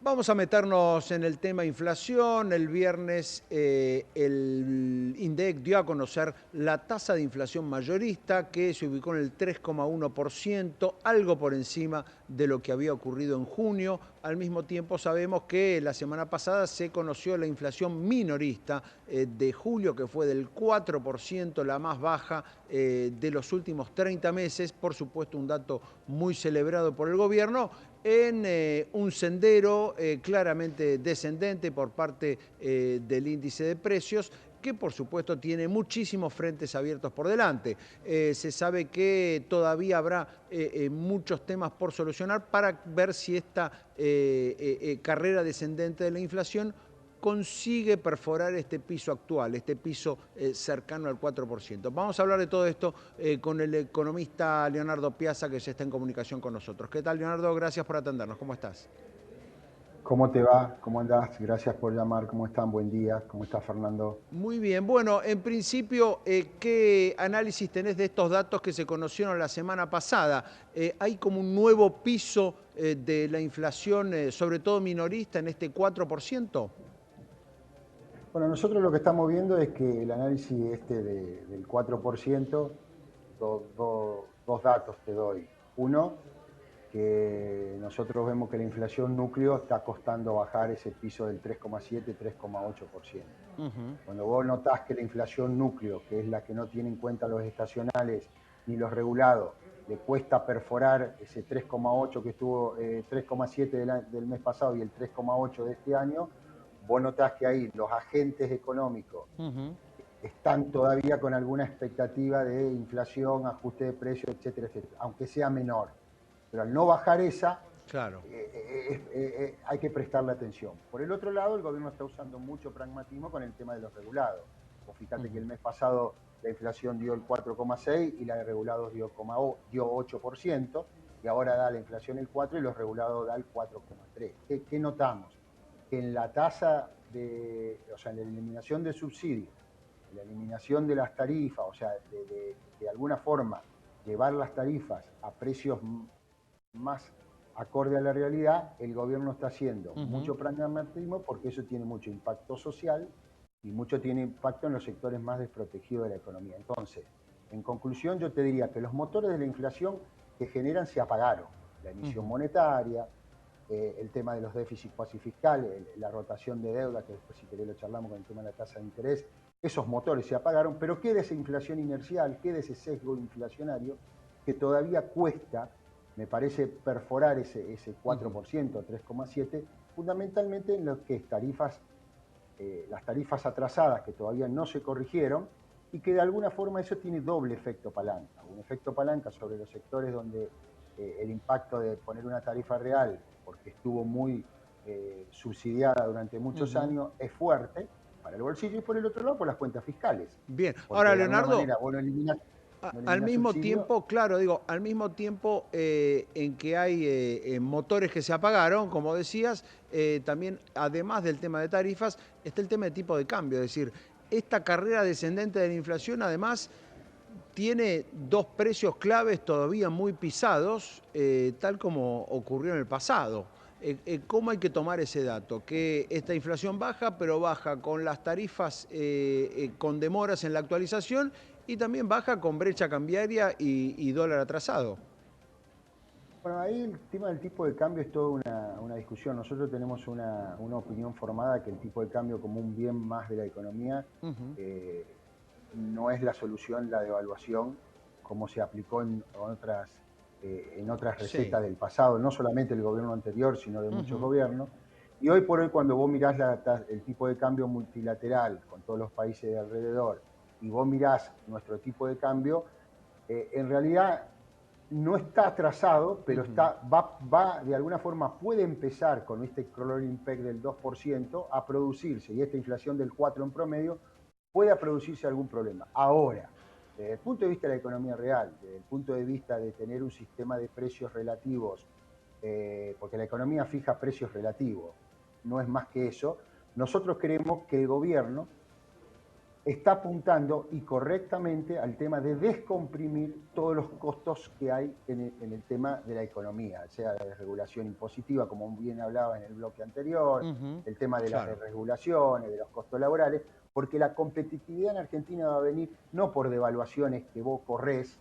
Vamos a meternos en el tema inflación. El viernes el INDEC dio a conocer la tasa de inflación mayorista que se ubicó en el 3,1%, algo por encima de lo que había ocurrido en junio. Al mismo tiempo sabemos que la semana pasada se conoció la inflación minorista de julio, que fue del 4%, la más baja de los últimos 30 meses. Por supuesto, un dato muy celebrado por el gobierno en un sendero claramente descendente por parte del índice de precios, que por supuesto tiene muchísimos frentes abiertos por delante. Se sabe que todavía habrá muchos temas por solucionar para ver si esta carrera descendente de la inflación consigue perforar este piso actual, este piso cercano al 4%. Vamos a hablar de todo esto con el economista Leonardo Piazza, que ya está en comunicación con nosotros. ¿Qué tal, Leonardo? Gracias por atendernos. ¿Cómo estás? ¿Cómo te va? ¿Cómo andás? Gracias por llamar. ¿Cómo están? Buen día. ¿Cómo está Fernando? Muy bien. Bueno, en principio, ¿qué análisis tenés de estos datos que se conocieron la semana pasada? ¿Hay como un nuevo piso de la inflación, sobre todo minorista, en este 4%? Bueno, nosotros lo que estamos viendo es que el análisis del 4%, dos datos te doy. Uno, que nosotros vemos que la inflación núcleo está costando bajar ese piso del 3,7, 3,8%. Ujú. Cuando vos notás que la inflación núcleo, que es la que no tiene en cuenta los estacionales ni los regulados, le cuesta perforar ese 3,8 que estuvo, 3,7 del mes pasado y el 3,8 de este año, vos notás que ahí los agentes económicos Ujú. están todavía con alguna expectativa de inflación, ajuste de precios, etcétera, etcétera, aunque sea menor. Pero al no bajar esa, Claro. hay que prestarle atención. Por el otro lado, el gobierno está usando mucho pragmatismo con el tema de los regulados. Vos fíjate que Ujú. el mes pasado la inflación dio el 4,6 y la de regulados dio 8%, y ahora da la inflación el 4 y los regulados da el 4,3. ¿Qué notamos? Que en la tasa o sea, en la eliminación de subsidios, en la eliminación de las tarifas, o sea, de alguna forma llevar las tarifas a precios más acorde a la realidad, el gobierno está haciendo Ujú. mucho pragmatismo porque eso tiene mucho impacto social y mucho tiene impacto en los sectores más desprotegidos de la economía. Entonces, en conclusión, yo te diría que los motores de la inflación que generan se apagaron. La emisión Ujú. monetaria, el tema de los déficits cuasi fiscales, la rotación de deuda, que después si querés lo charlamos con el tema de la tasa de interés, esos motores se apagaron, pero queda esa inflación inercial, queda ese sesgo inflacionario que todavía cuesta, me parece, perforar ese Ujú. 4%, 3,7%, fundamentalmente en lo que es las tarifas atrasadas que todavía no se corrigieron y que de alguna forma eso tiene doble efecto palanca. Un efecto palanca sobre los sectores donde el impacto de poner una tarifa real, porque estuvo muy subsidiada durante muchos Ujú. años, es fuerte para el bolsillo, y por el otro lado por las cuentas fiscales, Bien. porque Ahora, de alguna Leonardo, manera vos no no al eliminas mismo subsidio. tiempo, claro, digo, al mismo tiempo en que hay motores que se apagaron, como decías, también, además del tema de tarifas, está el tema de tipo de cambio. Es decir, esta carrera descendente de la inflación, además, tiene dos precios claves todavía muy pisados, tal como ocurrió en el pasado. ¿Cómo hay que tomar ese dato? Que esta inflación baja, pero baja con las tarifas con demoras en la actualización y también baja con brecha cambiaria y dólar atrasado. Bueno, ahí el tema del tipo de cambio es toda una discusión. Nosotros tenemos una opinión formada que el tipo de cambio como un bien más de la economía Ujú. eh, no es la solución la devaluación como se aplicó en otras Sí. recetas del pasado, no solamente el gobierno anterior, sino de muchos Ujú. gobiernos. Y hoy por hoy cuando vos mirás el tipo de cambio multilateral con todos los países de alrededor y vos mirás nuestro tipo de cambio, en realidad no está atrasado, pero Ujú. va de alguna forma, puede empezar con este crawling peg del 2% a producirse, y esta inflación del 4% en promedio, pueda producirse algún problema. Ahora, desde el punto de vista de la economía real, desde el punto de vista de tener un sistema de precios relativos, porque la economía fija precios relativos, no es más que eso, nosotros creemos que el gobierno está apuntando y correctamente al tema de descomprimir todos los costos que hay en el tema de la economía, sea de regulación impositiva, como bien hablaba en el bloque anterior, el tema de las Claro. desregulaciones, de los costos laborales, porque la competitividad en Argentina va a venir no por devaluaciones que vos corres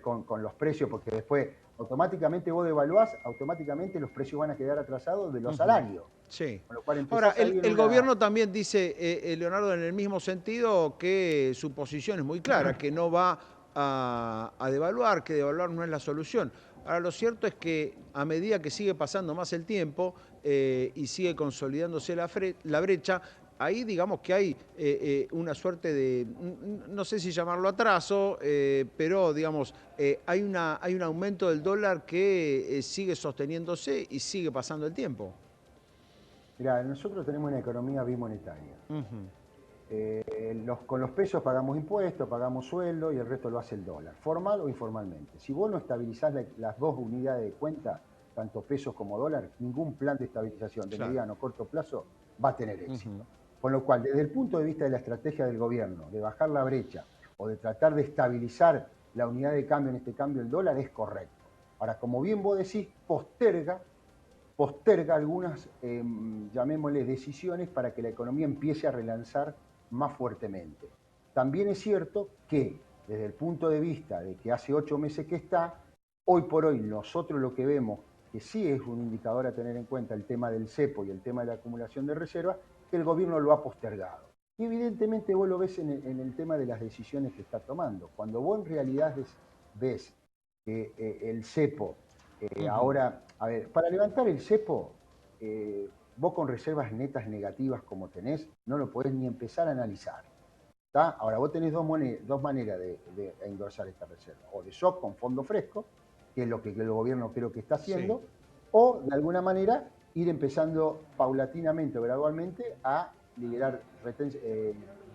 con los precios, porque después automáticamente vos devaluás, automáticamente los precios van a quedar atrasados de los salarios. Sí. Con lo cual Ahora, empezás ahí en el una... gobierno también dice, Leonardo, en el mismo sentido, que su posición es muy clara, que no va a devaluar, que devaluar no es la solución. Ahora, lo cierto es que a medida que sigue pasando más el tiempo y sigue consolidándose la brecha, ahí digamos que hay una suerte de, no sé si llamarlo atraso, pero digamos, hay un aumento del dólar que sigue sosteniéndose y sigue pasando el tiempo. Mirá, nosotros tenemos una economía bimonetaria. Ujú. Con los pesos pagamos impuestos, pagamos sueldo y el resto lo hace el dólar, formal o informalmente. Si vos no estabilizás las dos unidades de cuenta, tanto pesos como dólar, ningún plan de estabilización de Claro. mediano o corto plazo va a tener Ujú. éxito. Con lo cual, desde el punto de vista de la estrategia del gobierno, de bajar la brecha o de tratar de estabilizar la unidad de cambio, en este cambio el dólar, es correcto. Ahora, como bien vos decís, posterga algunas, llamémosle, decisiones para que la economía empiece a relanzar más fuertemente. También es cierto que desde el punto de vista de que hace 8 meses que está, hoy por hoy nosotros lo que vemos, que sí es un indicador a tener en cuenta el tema del cepo y el tema de la acumulación de reservas, que el gobierno lo ha postergado. Y evidentemente vos lo ves en el tema de las decisiones que está tomando. Cuando vos en realidad ves que el cepo Ujú. ahora, a ver, para levantar el cepo, vos con reservas netas negativas como tenés, no lo podés ni empezar a analizar. ¿Tá? Ahora, vos tenés dos maneras de engrosar esta reserva. O de shock con fondo fresco, que es lo que el gobierno creo que está Sí. haciendo, o de alguna manera ir empezando paulatinamente o gradualmente a liberar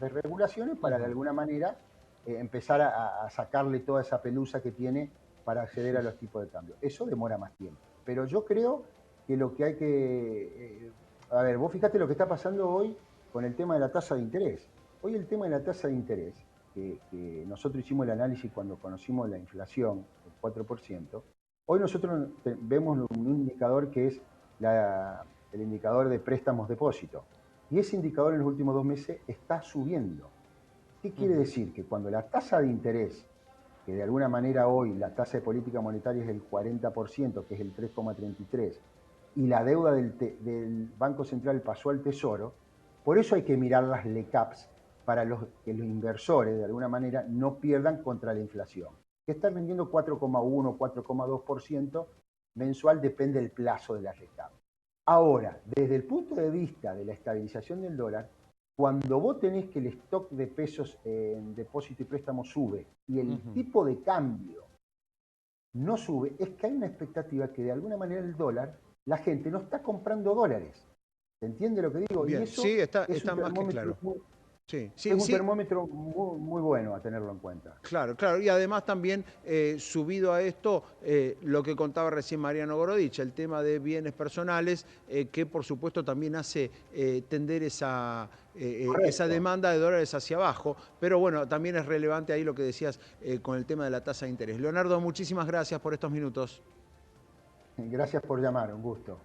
desregulaciones para de Ujú. alguna manera empezar a sacarle toda esa pelusa que tiene para acceder a los tipos de cambio. Eso demora más tiempo. Pero yo creo que lo que hay que... a ver, vos fíjate lo que está pasando hoy con el tema de la tasa de interés. Hoy el tema de la tasa de interés, que nosotros hicimos el análisis cuando conocimos la inflación, el 4%, hoy nosotros vemos un indicador que es el indicador de préstamos depósito. Y ese indicador en los últimos 2 meses está subiendo. ¿Qué quiere Ujú. decir? Que cuando la tasa de interés, que de alguna manera hoy la tasa de política monetaria es el 40%, que es el 3,33, y la deuda del Banco Central pasó al Tesoro, por eso hay que mirar las LECAPs para que los inversores de alguna manera no pierdan contra la inflación, que está rindiendo 4,1, 4,2% mensual, depende del plazo de la LECAP. Ahora, desde el punto de vista de la estabilización del dólar, cuando vos tenés que el stock de pesos en depósito y préstamo sube y el Ujú. tipo de cambio no sube, es que hay una expectativa que de alguna manera el dólar, la gente no está comprando dólares. ¿Se entiende lo que digo? Y Bien, eso sí, está, es un está más que termómetro claro. Sí, es sí, un sí, termómetro muy, muy bueno a tenerlo en cuenta. claro, claro. Y además también subido a esto lo que contaba recién Mariano Gorodich, el tema de bienes personales, que por supuesto también hace tender esa Correcto. demanda de dólares hacia abajo. Pero bueno, también es relevante ahí lo que decías con el tema de la tasa de interés. Leonardo, muchísimas gracias por estos minutos. Gracias por llamar, un gusto.